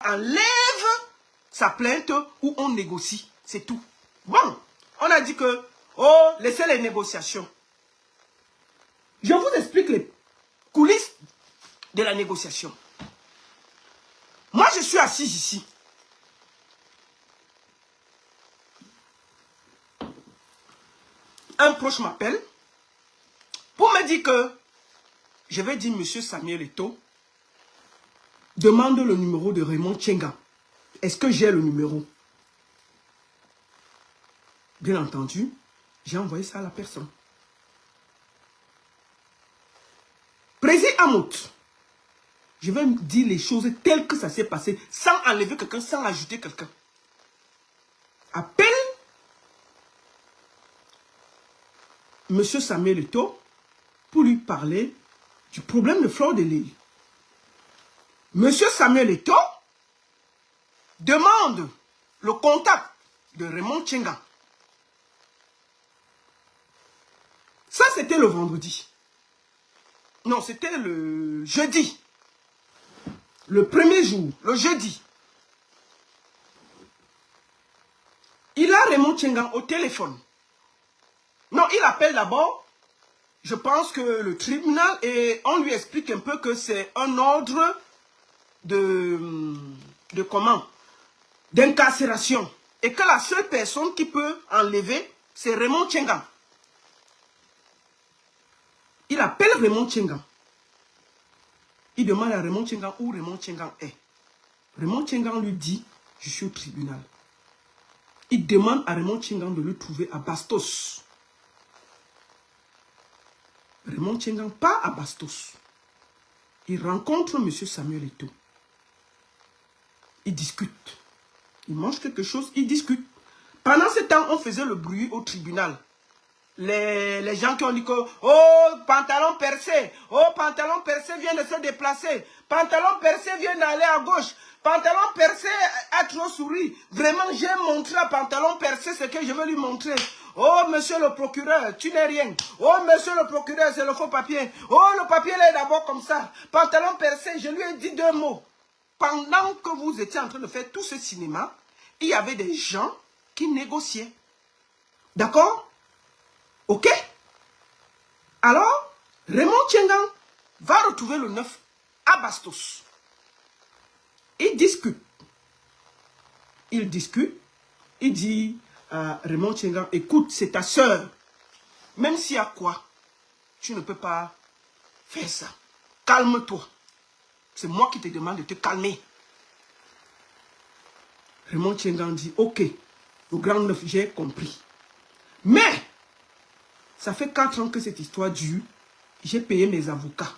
enlève sa plainte ou on négocie. C'est tout. Bon, on a dit que, oh, laissez les négociations. Je vous explique les coulisses de la négociation. Moi, je suis assis ici. Un proche m'appelle pour me dire que je vais dire Monsieur Samuel Eto'o, demande le numéro de Raymond Tchenga. Est-ce que j'ai le numéro? Bien entendu, j'ai envoyé ça à la personne. Président Amout, je vais dire les choses telles que ça s'est passé, sans enlever quelqu'un, sans ajouter quelqu'un. Appelle Monsieur Samuel Eto'o pour lui parler du problème de Fleur de Lys. Monsieur Samuel Eto'o demande le contact de Raymond Tchenga. Ça, c'était le vendredi. Non, c'était le jeudi. Le premier jour, le jeudi. Il a Raymond Tchenga au téléphone. Non, il appelle d'abord, je pense que le tribunal, et on lui explique un peu que c'est un ordre de comment? D'incarcération. Et que la seule personne qui peut enlever, c'est Raymond Tchenga. Il appelle Raymond Tchenga. Il demande à Raymond Tchenga où Raymond Tchenga est. Raymond Tchenga lui dit, je suis au tribunal. Il demande à Raymond Tchenga de le trouver à Bastos. Raymond Tchenga part à Bastos. Il rencontre M. Samuel Eto'o. Ils discutent. Ils mangent quelque chose, ils discutent. Pendant ce temps, on faisait le bruit au tribunal. Les gens qui ont dit que, oh, pantalon percé vient de se déplacer, pantalon percé vient d'aller à gauche, pantalon percé a trop souri. Vraiment, j'ai montré à pantalon percé ce que je veux lui montrer. Oh, monsieur le procureur, tu n'es rien. Oh, monsieur le procureur, c'est le faux papier. Oh, le papier là est d'abord comme ça. Pantalon percé, je lui ai dit 2 mots. Pendant que vous étiez en train de faire tout ce cinéma, il y avait des gens qui négociaient. D'accord? Ok? Alors, Raymond Tchenga va retrouver le 9 à Bastos. Il discute. Il dit à Raymond Tchenga, écoute, c'est ta soeur. Même s'il y a quoi, tu ne peux pas faire ça. Calme-toi. C'est moi qui te demande de te calmer. Raymond Tchenga dit, ok, le grand 9, j'ai compris. Mais, ça fait 4 ans que cette histoire dure. J'ai payé mes avocats.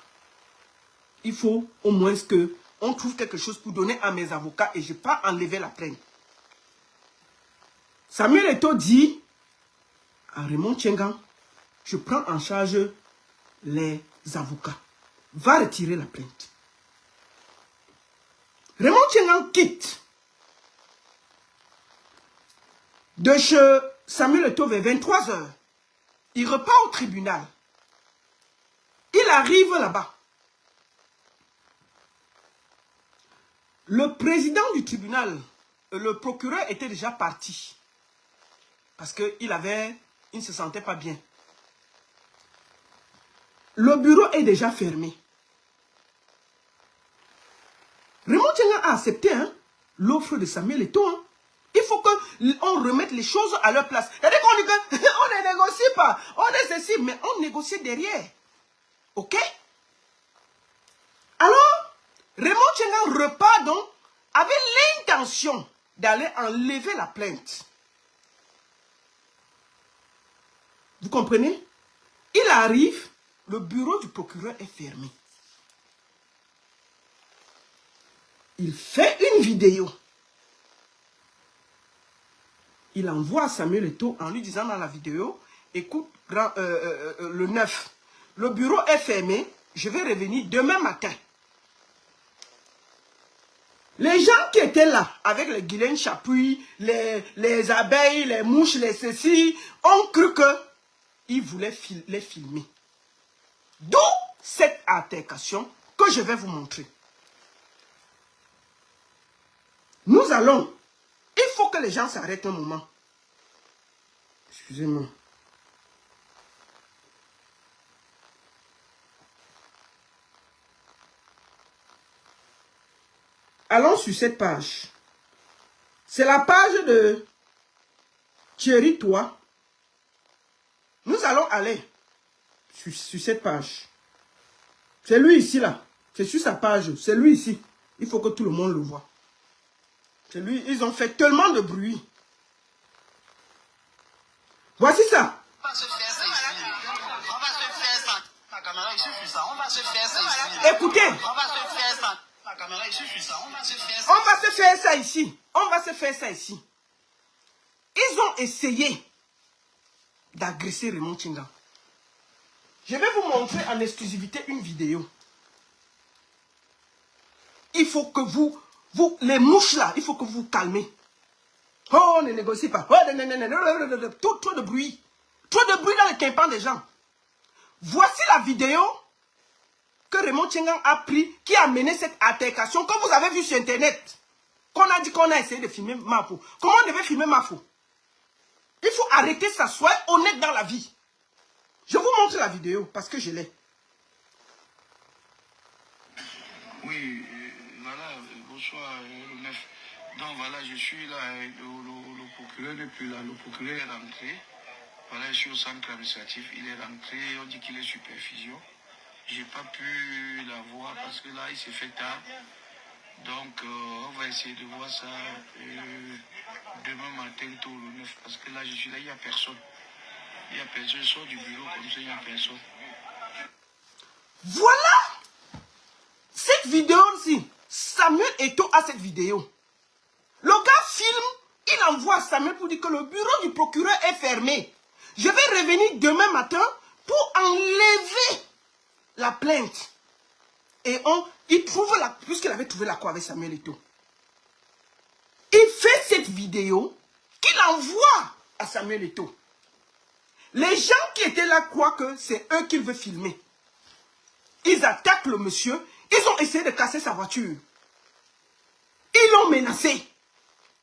Il faut au moins que on trouve quelque chose pour donner à mes avocats et je ne vais pas enlever la plainte. Samuel Eto'o dit à Raymond Tchenga, je prends en charge les avocats. Va retirer la plainte. Raymond Tchenga quitte de chez Samuel Eto'o vers 23 h. Il repart au tribunal. Il arrive là-bas. Le président du tribunal, le procureur était déjà parti. Parce qu'il ne se sentait pas bien. Le bureau est déjà fermé. Raymond Tchenga a accepté l'offre de Samuel Eto'o. Il faut qu'on remette les choses à leur place. C'est-à-dire qu'on dit qu'on ne négocie pas. On est ceci, mais on négocie derrière. Ok? Alors, Raymond Tchenga repart donc avec l'intention d'aller enlever la plainte. Vous comprenez? Il arrive, le bureau du procureur est fermé. Il fait une vidéo. Il envoie à Samuel Eto'o en lui disant dans la vidéo, écoute, le 9, le bureau est fermé, je vais revenir demain matin. Les gens qui étaient là, avec les guilains chapuis, les abeilles, les mouches, les ceci, ont cru qu'ils voulaient les filmer. D'où cette altercation que je vais vous montrer. Nous allons. Il faut que les gens s'arrêtent un moment. Excusez-moi. Allons sur cette page. C'est la page de Thierry Toi. Nous allons aller sur cette page. C'est lui ici, là. C'est sur sa page. C'est lui ici. Il faut que tout le monde le voit. C'est lui. Ils ont fait tellement de bruit. Voici ça. On va se faire ça ici. On va se faire ça. La caméra, il suffit ça. On va se faire ça ici. Écoutez. On va se faire ça. La caméra, il suffit ça. On va se faire ça. On va se faire ça ici. On va se faire ça ici. Ils ont essayé d'agresser Raymond Tchengang. Je vais vous montrer en exclusivité une vidéo. Il faut que vous les mouches là, il faut que vous calmez. Oh, ne négocie pas. Oh, trop de bruit. Trop de bruit dans le tympan des gens. Voici la vidéo que Raymond Tchengang a pris, qui a mené cette altercation, comme vous avez vu sur Internet. Qu'on a dit qu'on a essayé de filmer Mafo. Comment on devait filmer Mafo? Il faut arrêter ça, soyez honnête dans la vie. Je vous montre la vidéo parce que je l'ai. Oui, voilà, bonsoir, le 9. Donc voilà, je suis là, le procureur n'est plus là, le procureur est rentré. Voilà, je suis au centre administratif, il est rentré, on dit qu'il est sur perfusion. Je n'ai pas pu la voir parce que là, il s'est fait tard. Donc, on va essayer de voir ça demain matin, tôt, le 9, parce que là, je suis là, il n'y a personne. Il n'y a personne, je sors du bureau comme ça, il n'y a personne. Voilà cette vidéo-ci. Samuel Eto'o a cette vidéo. Le gars filme, il envoie à Samuel pour dire que le bureau du procureur est fermé. Je vais revenir demain matin pour enlever la plainte. Et il trouve la... Puisqu'il avait trouvé l'accord avec Samuel Eto'o. Il fait cette vidéo qu'il envoie à Samuel Eto'o. Les gens qui étaient là croient que c'est eux qu'il veut filmer. Ils attaquent le monsieur. Ils ont essayé de casser sa voiture. Ils l'ont menacé.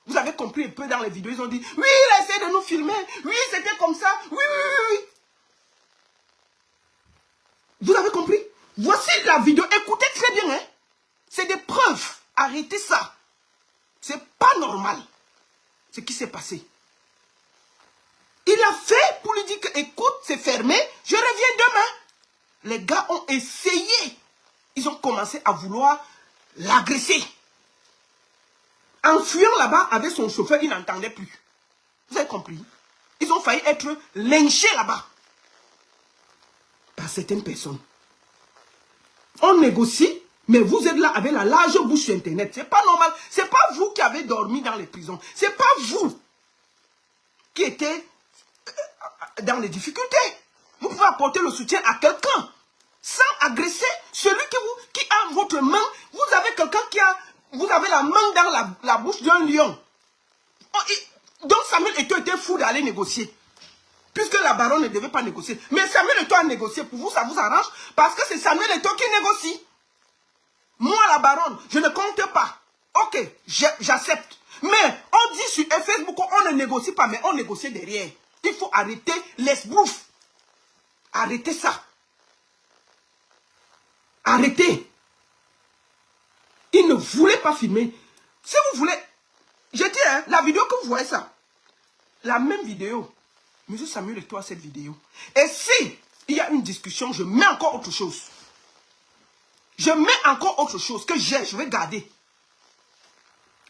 Vous avez compris un peu dans les vidéos. Ils ont dit, oui, il a essayé de nous filmer. Oui, c'était comme ça. Oui, oui, oui, oui. Vous avez compris? Voici la vidéo. Écoutez très bien. Hein? C'est des preuves. Arrêtez ça. C'est pas normal ce qui s'est passé. Il a fait pour lui dire que, écoute, c'est fermé, je reviens demain. Les gars ont essayé. Ils ont commencé à vouloir l'agresser. En fuyant là-bas avec son chauffeur, il n'entendait plus. Vous avez compris? Ils ont failli être lynchés là-bas. Par certaines personnes. On négocie, mais vous êtes là avec la large bouche sur Internet. C'est pas normal. C'est pas vous qui avez dormi dans les prisons. C'est pas vous qui étiez dans les difficultés. Vous pouvez apporter le soutien à quelqu'un sans agresser celui qui a votre main. Vous avez quelqu'un qui a... Vous avez la main dans la bouche d'un lion. Donc Samuel Eto'o était fou d'aller négocier. Puisque la baronne ne devait pas négocier. Mais Samuel Eto'o a négocié. Pour vous, ça vous arrange. Parce que c'est Samuel Eto'o qui négocie. Moi, la baronne, je ne compte pas. Ok, j'accepte. Mais on dit sur Facebook qu'on ne négocie pas, mais on négocie derrière. Il faut arrêter l'esbrouf. Arrêtez ça. Arrêtez. Il ne voulait pas filmer. Si vous voulez, je dis, hein, la vidéo que vous voyez ça, la même vidéo, M. Samuel Eto'o a cette vidéo. Et si il y a une discussion, je mets encore autre chose. Je mets encore autre chose que je vais garder.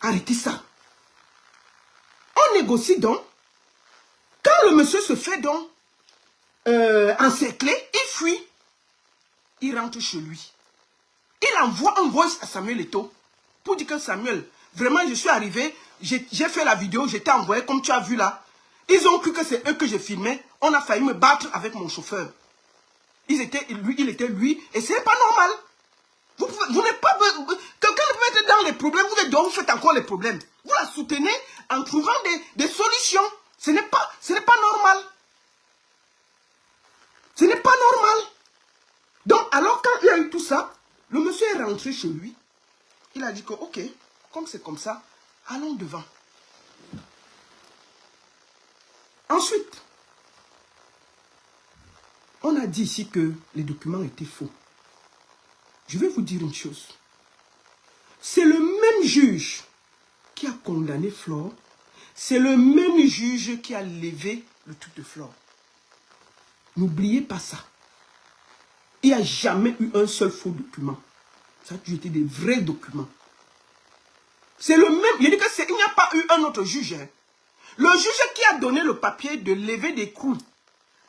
Arrêtez ça. On négocie donc. Quand le monsieur se fait donc encercler, il fuit. Il rentre chez lui. Il envoie un voice à Samuel Eto'o pour dire que Samuel, vraiment je suis arrivé, j'ai fait la vidéo, j'étais envoyé comme tu as vu là. Ils ont cru que c'est eux que j'ai filmé. On a failli me battre avec mon chauffeur. Il était lui, et ce n'est pas normal. Vous n'êtes pas... Quelqu'un peut être dans les problèmes, vous êtes dehors, vous faites encore les problèmes. Vous la soutenez en trouvant des solutions. Ce n'est pas normal. Ce n'est pas normal. Donc, alors quand il y a eu tout ça, le monsieur est rentré chez lui. Il a dit que, ok, comme c'est comme ça, Allons devant. Ensuite, on a dit ici que les documents étaient faux. Je vais vous dire une chose. C'est le même juge qui a condamné Flore. C'est le même juge qui a levé le truc de Flore. N'oubliez pas ça. Il n'y a jamais eu un seul faux document. Ça a toujours été des vrais documents. C'est le même. Je dis qu'il n'y a pas eu un autre juge. Hein. Le juge qui a donné le papier de lever des coups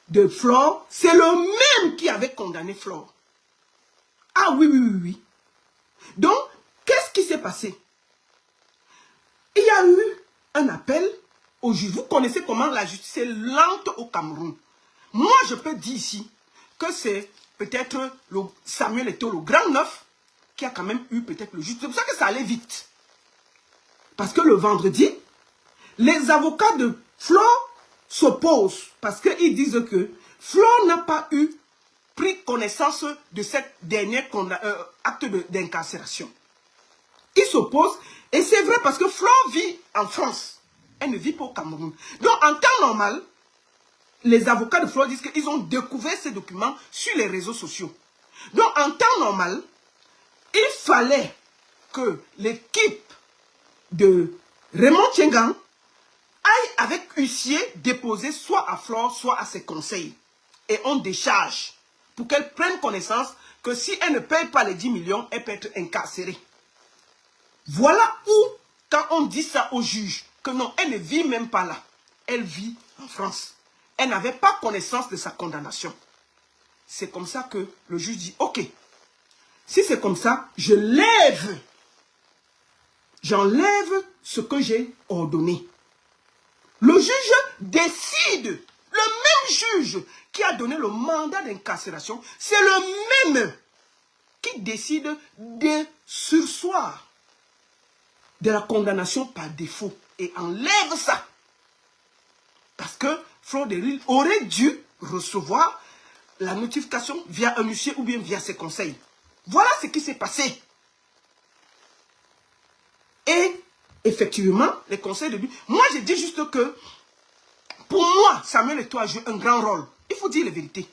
de Flore, c'est le même qui avait condamné Flore. Ah oui, oui, oui, oui. Donc, qu'est-ce qui s'est passé? Il y a eu un appel au juge. Vous connaissez comment la justice est lente au Cameroun. Moi, je peux dire ici que c'est peut-être Samuel Eto'o, le grand neuf, qui a quand même eu peut-être le juge. C'est pour ça que ça allait vite. Parce que le vendredi, les avocats de Flore s'opposent. Parce qu'ils disent que Flore n'a pas pris connaissance de cette dernière acte d'incarcération. Ils s'opposent. Et c'est vrai parce que Flore vit en France. Elle ne vit pas au Cameroun. Donc en temps normal, les avocats de Flore disent qu'ils ont découvert ces documents sur les réseaux sociaux. Donc en temps normal, il fallait que l'équipe de Raymond Tchengang aille avec huissier déposer soit à Flore, soit à ses conseils. Et on décharge pour qu'elle prenne connaissance que si elle ne paye pas les 10 millions, elle peut être incarcérée. Voilà où, quand on dit ça au juge, que non, elle ne vit même pas là. Elle vit en France. Elle n'avait pas connaissance de sa condamnation. C'est comme ça que le juge dit, ok, si c'est comme ça, j'enlève ce que j'ai ordonné. Le juge décide, le même juge qui a donné le mandat d'incarcération, c'est le même qui décide de surseoir de la condamnation par défaut et enlève ça. Parce que Flore de Lille aurait dû recevoir la notification via un huissier ou bien via ses conseils. Voilà ce qui s'est passé. Et effectivement, les conseils de lui. Moi, je dis juste que pour moi, Samuel Eto'o a joué un grand rôle. Il faut dire la vérité.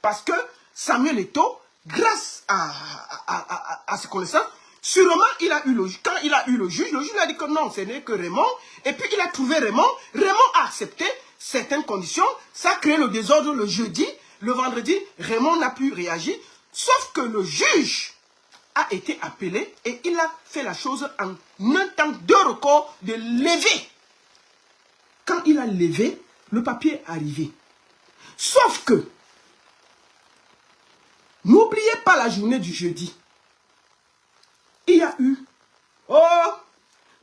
Parce que Samuel Eto'o, grâce à ses connaissances, sûrement, quand il a eu le juge lui a dit que non, ce n'est que Raymond. Et puis, il a trouvé Raymond. Raymond a accepté certaines conditions. Ça a créé le désordre le jeudi. Le vendredi, Raymond n'a pu réagir. Sauf que le juge a été appelé et il a fait la chose en un temps de record de lever. Quand il a levé, le papier est arrivé. Sauf que, n'oubliez pas la journée du jeudi. Il y a eu, oh,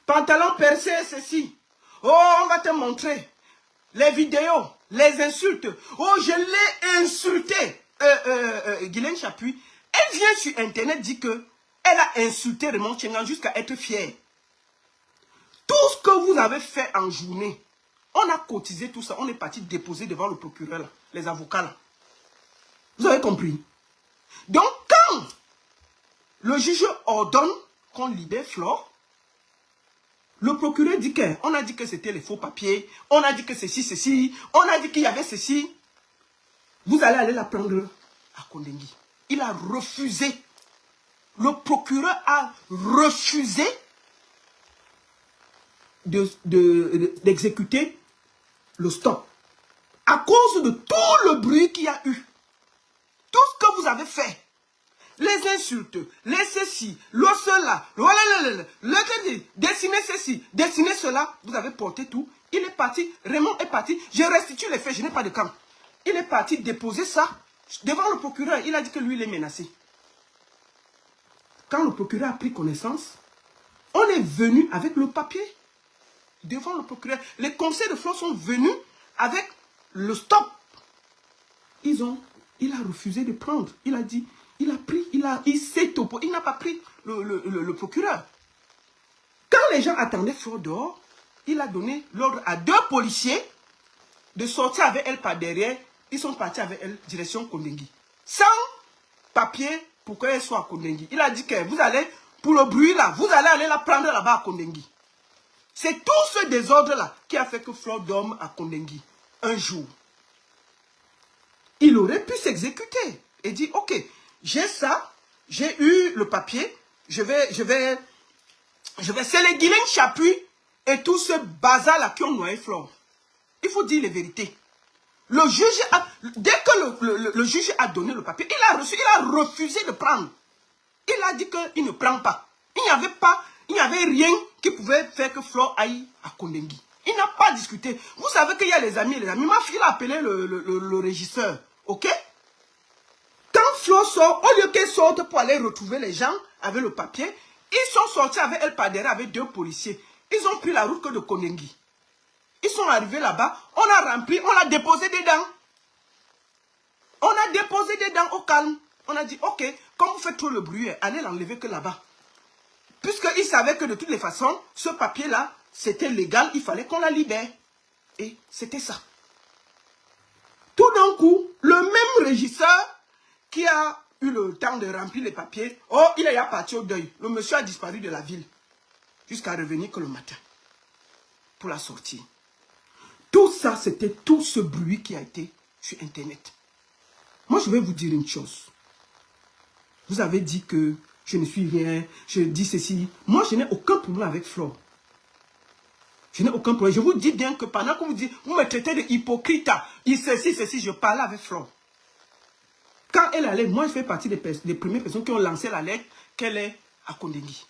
pantalon percé, ceci. Oh, on va te montrer les vidéos, les insultes. Oh, je l'ai insulté. Guylaine Chapuis, elle vient sur Internet dire que elle a insulté Raymond Tchengang jusqu'à être fière. Tout ce que vous avez fait en journée, on a cotisé tout ça. On est parti déposer devant le procureur, là, les avocats. Là. Vous avez compris? Donc, quand le juge ordonne qu'on libère Flore, le procureur dit qu'on a dit que c'était les faux papiers, on a dit que ceci, on a dit qu'il y avait ceci. Vous allez aller la prendre à Kondengui. Il a refusé. Le procureur a refusé d'exécuter le stop. À cause de tout le bruit qu'il y a eu. Tout ce que vous avez fait. Les insultes, les ceci, le cela, le dessiner ceci, dessiner cela. Vous avez porté tout. Il est parti. Raymond est parti. Je restitue les faits. Je n'ai pas de camp. Il est parti déposer ça devant le procureur. Il a dit que lui, il est menacé. Quand le procureur a pris connaissance, on est venu avec le papier devant le procureur. Les conseils de Flore sont venus avec le stop. Il a refusé de prendre. Il a dit, il a pris, il s'est opposé. Il n'a pas pris le procureur. Quand les gens attendaient Flore dehors, il a donné l'ordre à 2 policiers de sortir avec elle par derrière. Ils sont partis avec elle direction Kondengui. Sans papier pour qu'elle soit à Kondengui. Il a dit que vous allez, pour le bruit là, vous allez aller la prendre là-bas à Kondengui. C'est tout ce désordre-là qui a fait que Flore dorme à Kondengui. Un jour, il aurait pu s'exécuter et dire, ok, j'ai ça, j'ai eu le papier, je vais sceller Guilain Chapuis et tout ce bazar-là qui ont noyé Flore. Il faut dire les vérités. Le juge dès que le juge a donné le papier, il a refusé de prendre. Il a dit qu'il ne prend pas. Il n'y avait rien qui pouvait faire que Flore aille à Kondengui. Il n'a pas discuté. Vous savez qu'il y a les amis. Ma fille a appelé le régisseur. Ok? Quand Flore sort, au lieu qu'elle sorte pour aller retrouver les gens avec le papier, ils sont sortis avec elle par derrière avec 2 policiers. Ils ont pris la route que de Kondengui. Ils sont arrivés là-bas, on a rempli, on l'a déposé dedans. On a déposé dedans au calme. On a dit, ok, comme vous faites trop le bruit, allez l'enlever que là-bas. Puisqu'ils savaient que de toutes les façons, ce papier-là, c'était légal, il fallait qu'on la libère. Et c'était ça. Tout d'un coup, le même régisseur qui a eu le temps de remplir les papiers, oh, il est parti au deuil. Le monsieur a disparu de la ville. Jusqu'à revenir que le matin. Pour la sortir. Tout ça, c'était tout ce bruit qui a été sur Internet. Moi, je vais vous dire une chose. Vous avez dit que je ne suis rien, je dis ceci. Moi, je n'ai aucun problème avec Flore. Je n'ai aucun problème. Je vous dis bien que pendant que vous me traitez de hypocrite, ceci, je parlais avec Flore. Quand elle allait, moi, je fais partie des premières personnes qui ont lancé la lettre qu'elle est à Kondengui.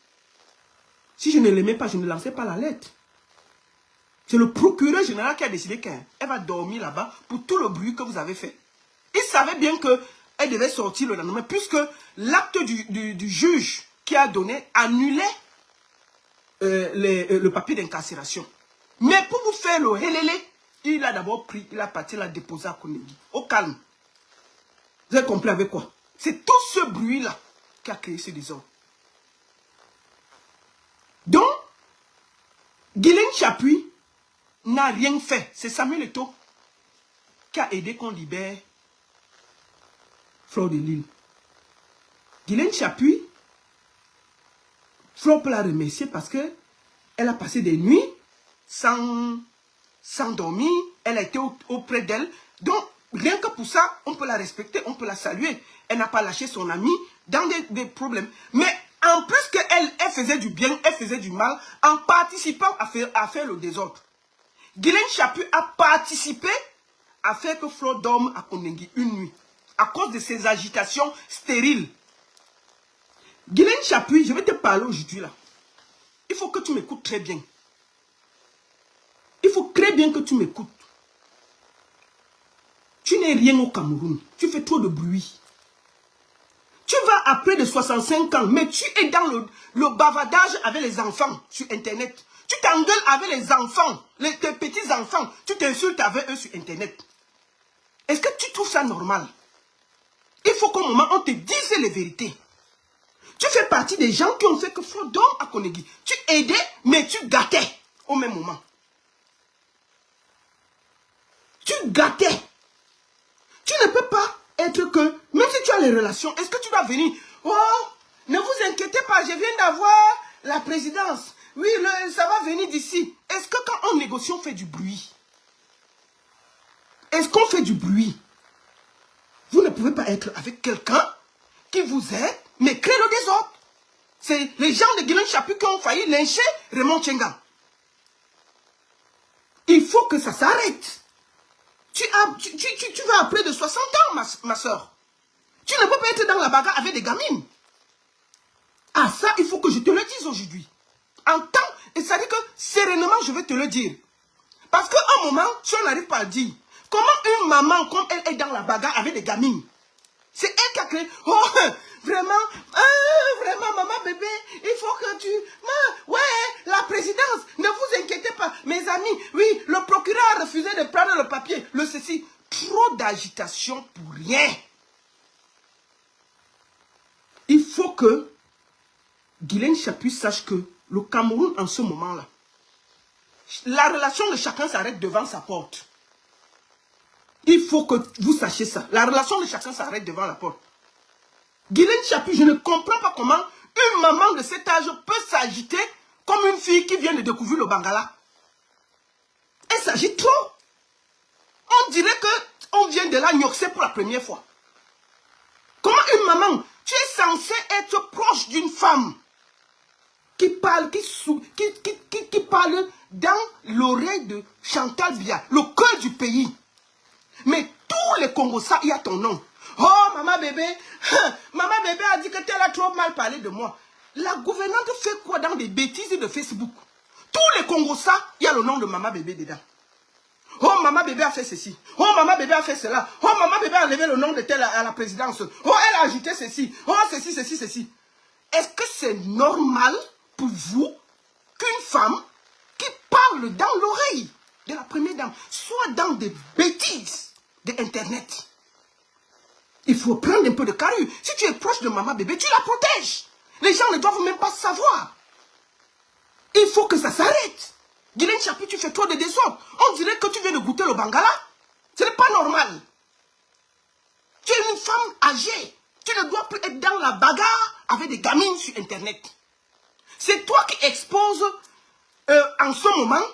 Si je ne l'aimais pas, je ne lançais pas la lettre. C'est le procureur général qui a décidé qu'elle va dormir là-bas pour tout le bruit que vous avez fait. Il savait bien qu'elle devait sortir le lendemain, puisque l'acte du juge qui a donné annulait le papier d'incarcération. Mais pour vous faire le hélélé, il a d'abord pris, il a parti la déposer à Kondengui, au calme. Vous avez compris avec quoi? C'est tout ce bruit-là qui a créé ce désordre. Donc, Guilain Chapuis n'a rien fait. C'est Samuel Eto'o qui a aidé qu'on libère Flore de Lille. Guilain Chapuis, Flore peut la remercier parce qu'elle a passé des nuits sans dormir. Elle a été auprès d'elle. Donc, rien que pour ça, on peut la respecter, on peut la saluer. Elle n'a pas lâché son ami dans des problèmes. Mais en plus qu'elle faisait du bien, elle faisait du mal en participant à faire le désordre. Guilain Chapuis a participé à faire que Flore dorme à Kondengui une nuit. À cause de ses agitations stériles. Guilain Chapuis, je vais te parler aujourd'hui là. Il faut que tu m'écoutes très bien. Il faut très bien que tu m'écoutes. Tu n'es rien au Cameroun. Tu fais trop de bruit. Tu vas à près de 65 ans, mais tu es dans le bavardage avec les enfants sur Internet. Tu t'engueules avec les enfants, tes petits-enfants. Tu t'insultes avec eux sur Internet. Est-ce que tu trouves ça normal? Il faut qu'au moment on te dise les vérités. Tu fais partie des gens qui ont fait que Flore dorme à Kondengui. Tu aidais, mais tu gâtais au même moment. Tu gâtais. Tu ne peux pas être que, même si tu as les relations, est-ce que tu dois venir? Oh, ne vous inquiétez pas, je viens d'avoir la présidence. Oui, ça va venir d'ici. Est-ce que quand on négocie, on fait du bruit? Est-ce qu'on fait du bruit? Vous ne pouvez pas être avec quelqu'un qui vous aide, mais crée le désordre. C'est les gens de Guilain Chapuis qui ont failli lyncher Raymond Tchenga. Il faut que ça s'arrête. Tu vas à près de 60 ans, ma soeur. Tu ne peux pas être dans la bagarre avec des gamines. Ah, ça, il faut que je te le dise aujourd'hui. En temps, et ça dit que sérénement, je vais te le dire. Parce qu'à un moment, si on n'arrive pas à dire, comment une maman comme elle est dans la bagarre avec des gamines? C'est elle qui a créé. Oh, vraiment, maman, bébé, il faut que tu... Ouais, la présidence, ne vous inquiétez pas. Mes amis, oui, le procureur a refusé de prendre le papier. Le ceci, trop d'agitation pour rien. Il faut que Guilain Chapuis sache que le Cameroun, en ce moment-là, la relation de chacun s'arrête devant sa porte. Il faut que vous sachiez ça. La relation de chacun s'arrête devant la porte. Guilain Chapuis, je ne comprends pas comment une maman de cet âge peut s'agiter comme comme une fille qui vient de découvrir le Bangala. Il s'agit trop. On dirait qu'on vient de la gnoxer pour la première fois. Comment une maman, tu es censé être proche d'une femme qui parle, qui parle dans l'oreille de Chantal Biya, le cœur du pays. Mais tous les Congolais, il y a ton nom. Oh, maman bébé a dit que tu as trop mal parlé de moi. La gouvernante fait quoi dans des bêtises de Facebook? Tous les Congolais, il y a le nom de maman bébé dedans. Oh, maman bébé a fait ceci. Oh, maman bébé a fait cela. Oh, maman bébé a enlevé le nom de tel à la présidence. Oh, elle a ajouté ceci. Oh, ceci, ceci, ceci. Est-ce que c'est normal pour vous qu'une femme qui parle dans l'oreille de la première dame soit dans des bêtises d'Internet? Il faut prendre un peu de carrure. Si tu es proche de maman bébé, tu la protèges. Les gens ne doivent même pas savoir. Il faut que ça s'arrête. Guylaine Chapuis, tu fais trop de désordre. On dirait que tu viens de goûter le Bangala. Ce n'est pas normal. Tu es une femme âgée. Tu ne dois plus être dans la bagarre avec des gamines sur Internet. C'est toi qui exposes en ce moment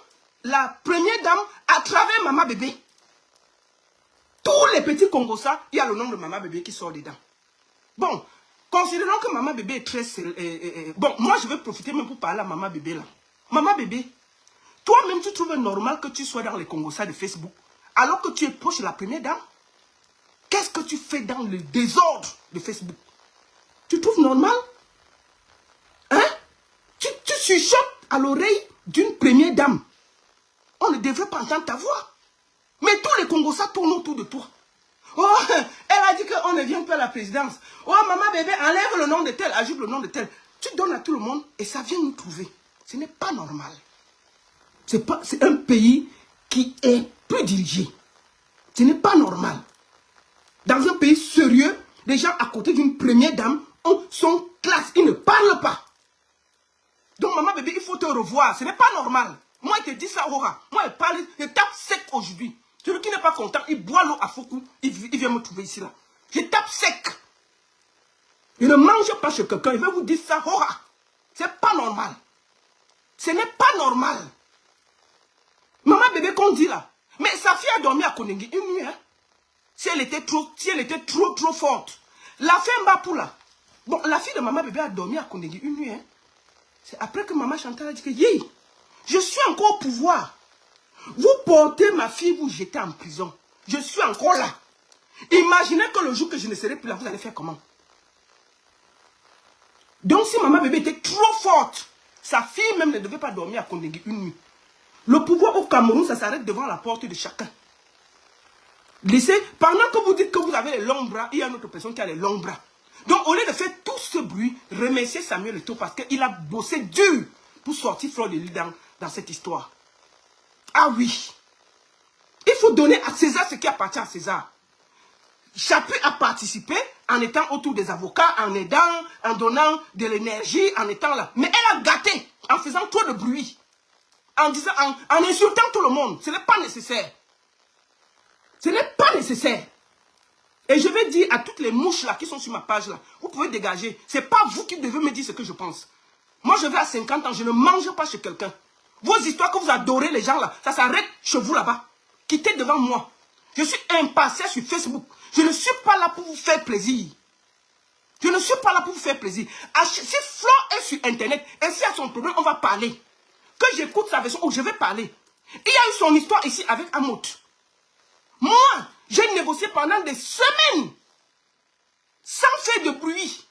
la première dame à travers maman bébé. Tous les petits Congolais, il y a le nom de maman bébé qui sort dedans. Bon, considérons que maman bébé est très... bon, moi je vais profiter même pour parler à maman bébé là. Maman bébé, toi-même tu trouves normal que tu sois dans les Congolais de Facebook alors que tu es proche de la première dame? Qu'est-ce que tu fais dans le désordre de Facebook? Tu trouves normal? Hein? Tu chuchotes à l'oreille d'une première dame. On ne devrait pas entendre ta voix. Mais tous les Congolais tournent autour de toi. Oh, elle a dit qu'on ne vient pas à la présidence. Oh, maman bébé, enlève le nom de tel, ajoute le nom de tel. Tu donnes à tout le monde et ça vient nous trouver. Ce n'est pas normal. C'est un pays qui est peu dirigé. Ce n'est pas normal. Dans un pays sérieux, les gens à côté d'une première dame sont classe. Ils ne parlent pas. Donc, maman bébé, il faut te revoir. Ce n'est pas normal. Moi, je te dis ça, Aura. Moi, je parle, je tape sec aujourd'hui. Celui qui n'est pas content, il boit l'eau à Fokou. Il vient me trouver ici, là. Je tape sec. Je ne mange pas chez quelqu'un. Il va vous dire ça, Aura. C'est pas normal. Ce n'est pas normal. Maman bébé qu'on dit là. Mais sa fille a dormi à Konengi une nuit, hein. Si elle était trop forte. La femme Bapoula. Bon, la fille de maman bébé a dormi à Konengi une nuit, hein. C'est après que maman Chantal a dit que, yeah, je suis encore au pouvoir. Vous portez ma fille, vous jetez en prison. Je suis encore là. Imaginez que le jour que je ne serai plus là, vous allez faire comment? Donc si maman bébé était trop forte, sa fille même ne devait pas dormir à Kondengi une nuit. Le pouvoir au Cameroun, ça s'arrête devant la porte de chacun. Laissez, pendant que vous dites que vous avez les longs bras, il y a une autre personne qui a les longs bras. Donc au lieu de faire tout ce bruit, remerciez Samuel Eto'o parce qu'il a bossé dur pour sortir Fleur de Lys dans cette histoire. Ah oui. Il faut donner à César ce qui appartient à César. Chapuis a participé en étant autour des avocats, en aidant, en donnant de l'énergie, en étant là. Mais elle a gâté en faisant trop de bruit. En disant, en insultant tout le monde. Ce n'est pas nécessaire. Ce n'est pas nécessaire. Et je vais dire à toutes les mouches là qui sont sur ma page là, vous pouvez dégager. Ce n'est pas vous qui devez me dire ce que je pense. Moi je vais à 50 ans, je ne mange pas chez quelqu'un. Vos histoires que vous adorez les gens là, ça s'arrête chez vous là-bas. Quittez devant moi. Je suis impartial sur Facebook. Je ne suis pas là pour vous faire plaisir. Je ne suis pas là pour vous faire plaisir. Si Flo est sur Internet et s'il y a son problème, on va parler. Que j'écoute sa version où je vais parler. Il y a eu son histoire ici avec Amout. Moi, j'ai négocié pendant des semaines sans faire de bruit.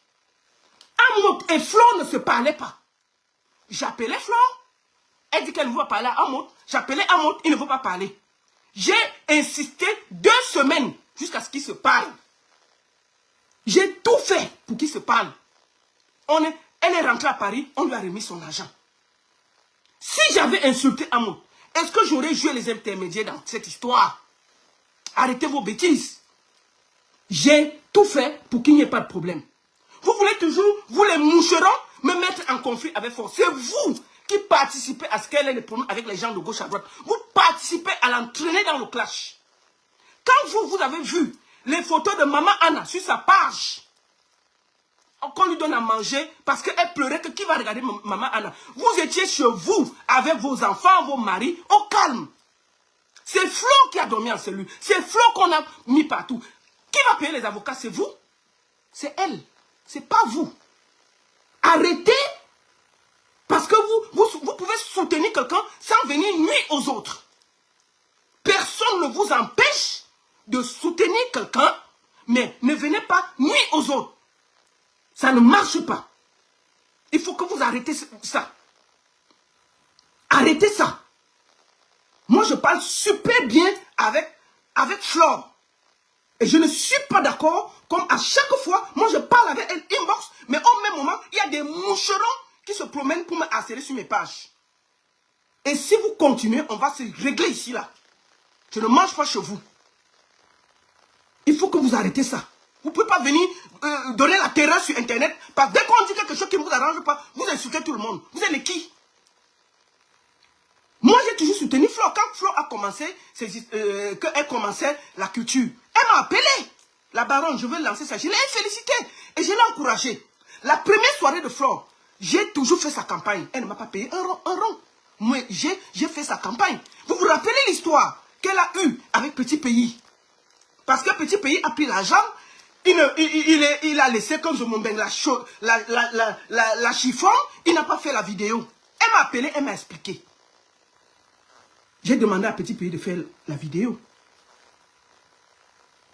Amout et Flo ne se parlaient pas. J'appelais Flo. Elle dit qu'elle ne veut pas parler à Amout. J'appelais Amout, il ne veut pas parler. J'ai insisté 2 semaines jusqu'à ce qu'ils se parlent. J'ai tout fait pour qu'ils se parlent. Elle est rentrée à Paris, on lui a remis son argent. Si j'avais insulté Amout, est-ce que j'aurais joué les intermédiaires dans cette histoire? Arrêtez vos bêtises. J'ai tout fait pour qu'il n'y ait pas de problème. Vous voulez toujours, vous les moucherons, me mettre en conflit avec force. C'est vous qui participez à ce qu'elle ait des problèmes avec les gens de gauche à droite. Vous participez à l'entraîner dans le clash. Quand vous avez vu les photos de Maman Anna sur sa page, qu'on lui donne à manger parce qu'elle pleurait que qui va regarder maman Anna. Vous étiez chez vous avec vos enfants, vos maris, au calme. C'est Flo qui a dormi en cellule. C'est Flo qu'on a mis partout. Qui va payer les avocats? C'est vous? C'est elle. C'est pas vous. Arrêtez. Parce que vous pouvez soutenir quelqu'un sans venir nuire aux autres. Personne ne vous empêche de soutenir quelqu'un, mais ne venez pas nuire aux autres. Ça ne marche pas. Il faut que vous arrêtez ça. Arrêtez ça. Moi, je parle super bien avec Flore. Et je ne suis pas d'accord, comme à chaque fois, moi je parle avec elle inbox, mais au même moment, il y a des moucherons qui se promènent pour me harceler sur mes pages. Et si vous continuez, on va se régler ici, là. Je ne mange pas chez vous. Il faut que vous arrêtez ça. Vous ne pouvez pas venir donner la terreur sur Internet, parce que dès qu'on dit quelque chose qui ne vous arrange pas, vous insultez tout le monde. Vous êtes qui? Moi, j'ai toujours soutenu Flo. Quand Flo a commencé, qu'elle commençait la culture, elle m'a appelé. La baronne, je veux lancer ça. Je l'ai félicité et je l'ai encouragée. La première soirée de Flo, j'ai toujours fait sa campagne. Elle ne m'a pas payé un rond. Moi, j'ai fait sa campagne. Vous vous rappelez l'histoire qu'elle a eue avec Petit Pays? Parce que Petit Pays a pris l'argent, il a laissé comme je m'en baigne la chiffon, il n'a pas fait la vidéo. Elle m'a appelé, elle m'a expliqué. J'ai demandé à Petit Pays de faire la vidéo.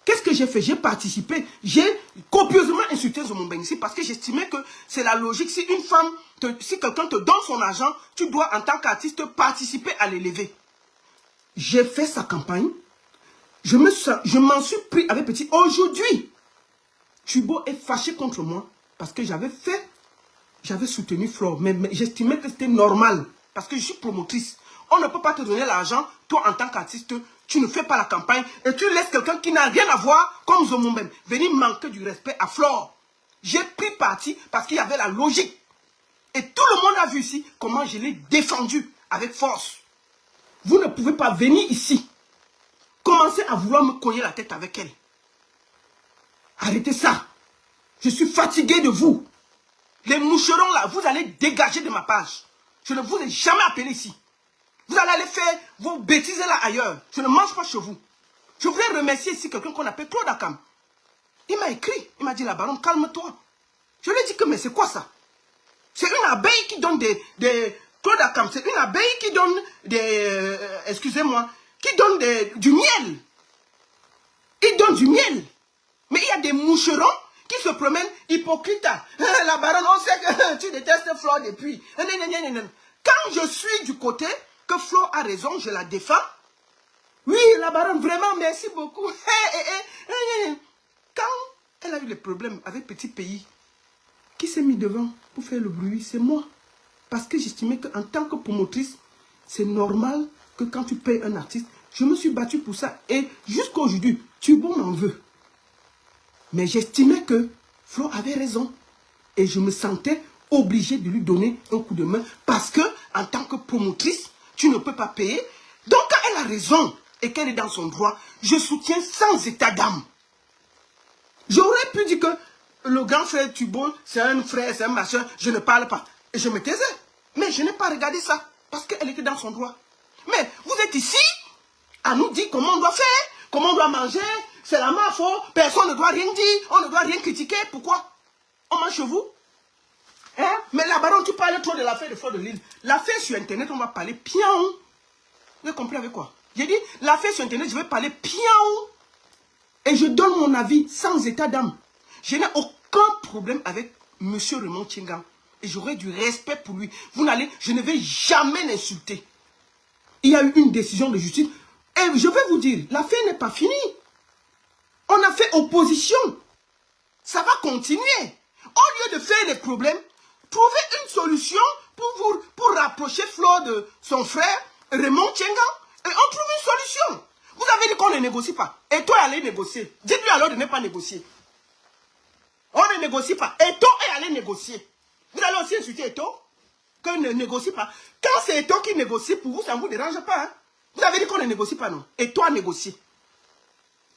Qu'est-ce que j'ai fait? J'ai participé. J'ai copieusement insulté Zomomben ici parce que j'estimais que c'est la logique. Si une femme, si quelqu'un te donne son argent, tu dois en tant qu'artiste participer à l'élever. J'ai fait sa campagne. Je m'en suis pris avec Petit. Aujourd'hui, Tubo est fâché contre moi parce que j'avais soutenu Flore. Mais j'estimais que c'était normal parce que je suis promotrice. On ne peut pas te donner l'argent, toi en tant qu'artiste, tu ne fais pas la campagne et tu laisses quelqu'un qui n'a rien à voir comme Zomomben venir manquer du respect à Flore. J'ai pris parti parce qu'il y avait la logique. Et tout le monde a vu ici comment je l'ai défendu avec force. Vous ne pouvez pas venir ici, commencer à vouloir me cogner la tête avec elle. Arrêtez ça. Je suis fatigué de vous. Les moucherons là, vous allez dégager de ma page. Je ne vous ai jamais appelé ici. Vous allez aller faire vos bêtises là ailleurs. Je ne mange pas chez vous. Je voudrais remercier ici quelqu'un qu'on appelle Claude Akam. Il m'a écrit. Il m'a dit, la baronne, calme-toi. Je lui ai dit que, mais c'est quoi ça? C'est une abeille qui donne Claude Akam, c'est une abeille qui donne excusez-moi, qui donne du miel. Il donne du miel. Mais il y a des moucherons qui se promènent hypocrites. La baronne, on sait que tu détestes Flore depuis. Quand je suis du côté que Flore a raison, je la défends. Oui, la baronne, vraiment, merci beaucoup. Quand elle a eu les problèmes avec Petit Pays, qui s'est mis devant pour faire le bruit? C'est moi. Parce que j'estimais qu'en tant que promotrice, c'est normal que quand tu payes un artiste, je me suis battue pour ça. Et jusqu'à aujourd'hui, Tubo m'en veut. Mais j'estimais que Flo avait raison. Et je me sentais obligée de lui donner un coup de main. Parce que, en tant que promotrice, tu ne peux pas payer. Donc, quand elle a raison et qu'elle est dans son droit, je soutiens sans état d'âme. J'aurais pu dire que le grand frère Tubo, c'est un frère, c'est un machin, je ne parle pas. Et je me taisais. Mais je n'ai pas regardé ça. Parce qu'elle était dans son droit. Mais vous êtes ici à nous dire comment on doit faire, comment on doit manger. C'est la ma faute. Personne ne doit rien dire. On ne doit rien critiquer. Pourquoi? On mange chez vous? Hein? Mais la baronne, tu parles trop de l'affaire de Flore de Lille. L'affaire sur Internet, on va parler pion. Vous avez compris avec quoi? J'ai dit, l'affaire sur Internet, je vais parler pion. Et je donne mon avis sans état d'âme. Je n'ai aucun problème avec M. Raymond Tchengang. Et j'aurai du respect pour lui. Je ne vais jamais l'insulter. Il y a eu une décision de justice. Et je vais vous dire, l'affaire n'est pas finie. On a fait opposition. Ça va continuer. Au lieu de faire des problèmes, trouvez une solution pour rapprocher Flore de son frère, Raymond Tchengang. Et on trouve une solution. Vous avez dit qu'on ne négocie pas. Et toi, allez négocier. Dites-lui alors de ne pas négocier. On ne négocie pas. Eto est allé négocier. Vous allez aussi insulter Eto qu'on ne négocie pas. Quand c'est Eto qui négocie, pour vous, ça ne vous dérange pas. Hein? Vous avez dit qu'on ne négocie pas, non? Eto a négocié.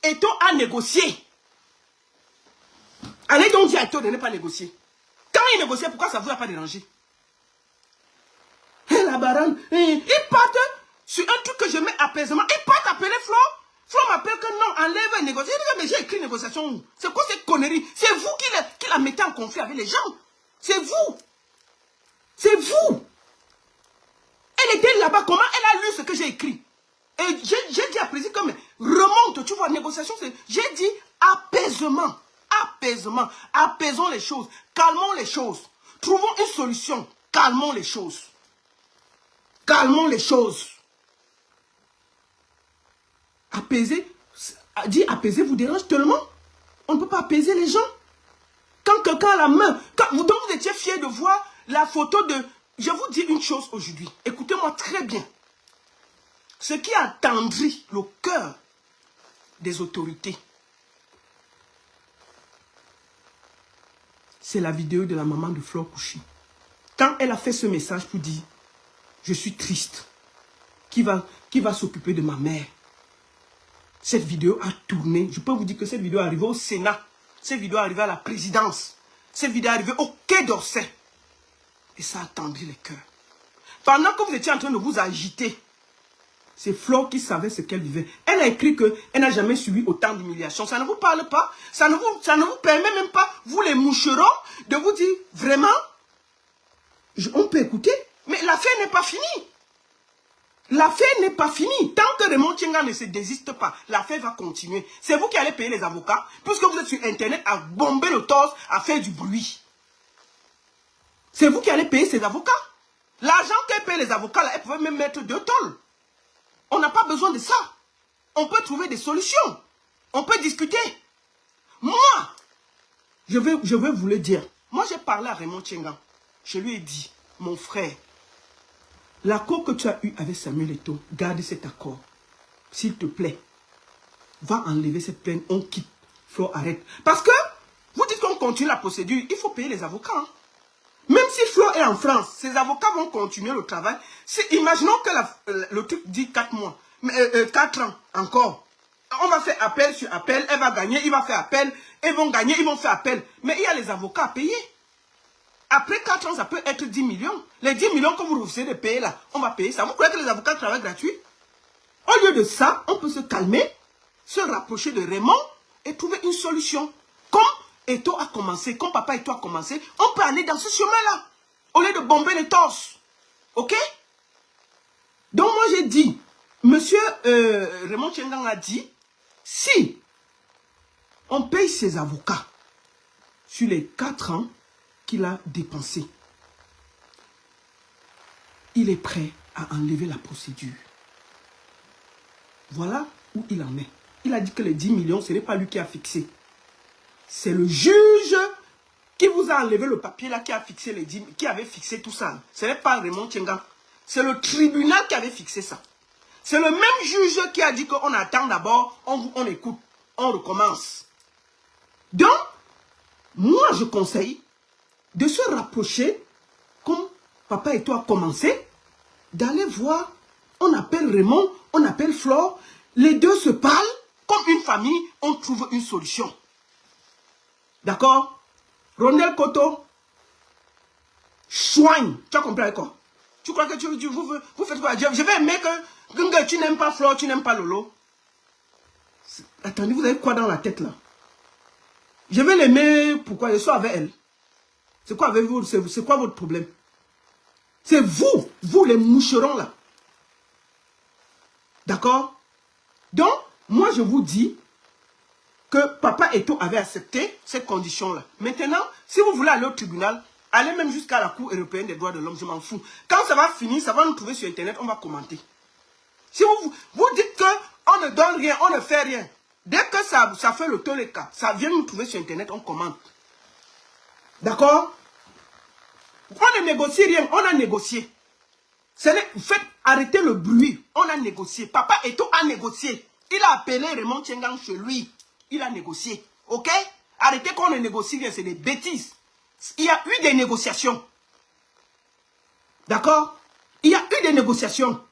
Eto a négocié. Allez donc dire à Eto de ne pas négocier. Quand il négociait, pourquoi ça ne vous a pas dérangé? Et la baronne, ils partent sur un truc que je mets apaisement. Ils partent appeler Flo. Flo m'appelle que non, enlève et négocie. Mais j'ai écrit négociation. C'est quoi cette connerie? C'est vous qui la mettez en conflit avec les gens. C'est vous. C'est vous. Elle était là-bas. Comment elle a lu ce que j'ai écrit? Et j'ai dit à Président comme remonte, tu vois, négociation, j'ai dit apaisement. Apaisement. Apaisons les choses. Calmons les choses. Trouvons une solution. Calmons les choses. Calmons les choses. Apaiser, dire apaiser vous dérange tellement. On ne peut pas apaiser les gens. Quand quelqu'un a la main, donc vous étiez fiers de voir la photo de... Je vous dis une chose aujourd'hui. Écoutez-moi très bien. Ce qui a attendri le cœur des autorités, c'est la vidéo de la maman de Flore Kouchi. Quand elle a fait ce message pour dire, je suis triste, qui va s'occuper de ma mère. Cette vidéo a tourné. Je peux vous dire que cette vidéo est arrivée au Sénat. Cette vidéo est arrivée à la présidence. Cette vidéo est arrivée au Quai d'Orsay. Et ça a attendri les cœurs. Pendant que vous étiez en train de vous agiter, c'est Flore qui savait ce qu'elle vivait. Elle a écrit qu'elle n'a jamais subi autant d'humiliation. Ça ne vous parle pas. Ça ne vous permet même pas, vous les moucherons, de vous dire, vraiment, on peut écouter. Mais l'affaire n'est pas finie. L'affaire n'est pas finie. Tant que Raymond Tchenga ne se désiste pas, l'affaire va continuer. C'est vous qui allez payer les avocats, puisque vous êtes sur Internet à bomber le torse, à faire du bruit. C'est vous qui allez payer ces avocats. L'argent qu'elle paye les avocats, là, elle pouvait même mettre 2 tôles. On n'a pas besoin de ça. On peut trouver des solutions. On peut discuter. Moi, je vais vous le dire. Moi, j'ai parlé à Raymond Tchenga. Je lui ai dit, mon frère, l'accord que tu as eu avec Samuel Eto'o, garde cet accord. S'il te plaît, va enlever cette plainte, on quitte. Flore, arrête. Parce que, vous dites qu'on continue la procédure, il faut payer les avocats. Hein. Même si Flore est en France, ses avocats vont continuer le travail. Imaginons que le truc dit 4 mois, 4 ans encore. On va faire appel sur appel, elle va gagner, il va faire appel, ils vont gagner, ils vont faire appel. Mais il y a les avocats à payer. Après 4 ans, ça peut être 10 millions. Les 10 millions que vous refusez de payer là, on va payer ça. Vous croyez que les avocats travaillent gratuit? Au lieu de ça, on peut se calmer, se rapprocher de Raymond et trouver une solution. Comme Eto'o a commencé, comme papa Eto'o a commencé, on peut aller dans ce chemin-là. Au lieu de bomber les torses. Ok? Donc moi j'ai dit, monsieur Raymond Tchenga a dit, si on paye ses avocats sur les 4 ans qu'il a dépensé, il est prêt à enlever la procédure. Voilà où il en est. Il a dit que les 10 millions, ce n'est pas lui qui a fixé. C'est le juge qui vous a enlevé le papier là, qui a fixé les 10, qui avait fixé tout ça. Ce n'est pas Raymond Tchenga. C'est le tribunal qui avait fixé ça. C'est le même juge qui a dit qu'on attend d'abord, on écoute, on recommence. Donc, moi je conseille de se rapprocher, comme papa Eto'o a commencé, d'aller voir, on appelle Raymond, on appelle Flore, les deux se parlent, comme une famille, on trouve une solution. D'accord? Ronel Koto, soigne, tu as compris quoi? Tu crois que vous faites quoi? Je vais aimer que tu n'aimes pas Flore, tu n'aimes pas Lolo. Attendez, vous avez quoi dans la tête là? Je vais l'aimer, pourquoi? Je suis avec elle. C'est quoi avec vous? C'est quoi votre problème? C'est vous les moucherons là. D'accord? Donc, moi je vous dis que papa Eto'o avait accepté ces conditions-là. Maintenant, si vous voulez aller au tribunal, allez même jusqu'à la Cour européenne des droits de l'homme, je m'en fous. Quand ça va finir, ça va nous trouver sur Internet, on va commenter. Si vous dites qu'on ne donne rien, on ne fait rien, dès que ça fait le tour des cas, ça vient nous trouver sur Internet, on commente. D'accord? On ne négocie rien, on a négocié. Faites arrêter le bruit, on a négocié. Papa Eto'o a négocié. Il a appelé Raymond Tchenga chez lui. Il a négocié. Ok? Arrêtez qu'on ne négocie rien, c'est des bêtises. Il y a eu des négociations. D'accord? Il y a eu des négociations.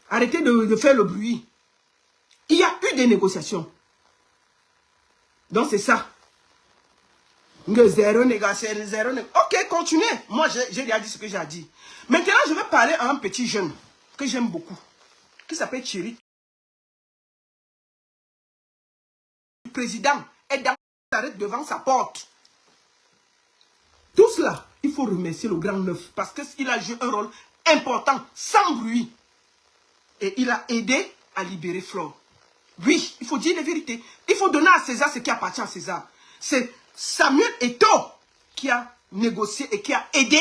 Arrêtez de faire le bruit. Il y a eu des négociations. Donc c'est ça. Zéro négociation, zéro négociation. Ok, continuez. Moi, j'ai déjà dit ce que j'ai dit. Maintenant, je vais parler à un petit jeune que j'aime beaucoup, qui s'appelle Thierry. Le président est s'arrête devant sa porte. Tout cela, il faut remercier le grand neuf parce qu'il a joué un rôle important, sans bruit. Et il a aidé à libérer Flore. Oui, il faut dire la vérité. Il faut donner à César ce qui appartient à César. C'est Samuel Eto'o qui a négocié et qui a aidé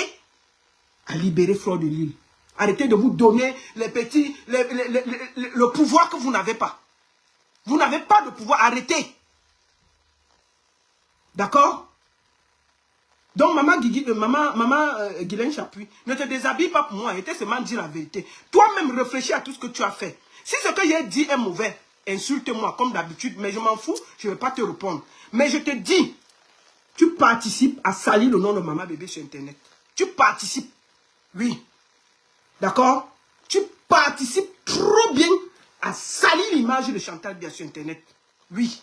à libérer Flore de Lille. Arrêtez de vous donner les petits, le pouvoir que vous n'avez pas. Vous n'avez pas de pouvoir, arrêtez. D'accord? Donc, maman Guylaine Chapuis, ne te déshabille pas pour moi. Arrêtez seulement de dire la vérité. Toi-même, réfléchis à tout ce que tu as fait. Si ce que j'ai dit est mauvais, insulte-moi comme d'habitude, mais je m'en fous, je ne vais pas te répondre. Mais je te dis, tu participes à salir le nom de Maman Bébé sur Internet. Tu participes. Oui. D'accord? Tu participes trop bien à salir l'image de Chantal Biya sur Internet. Oui.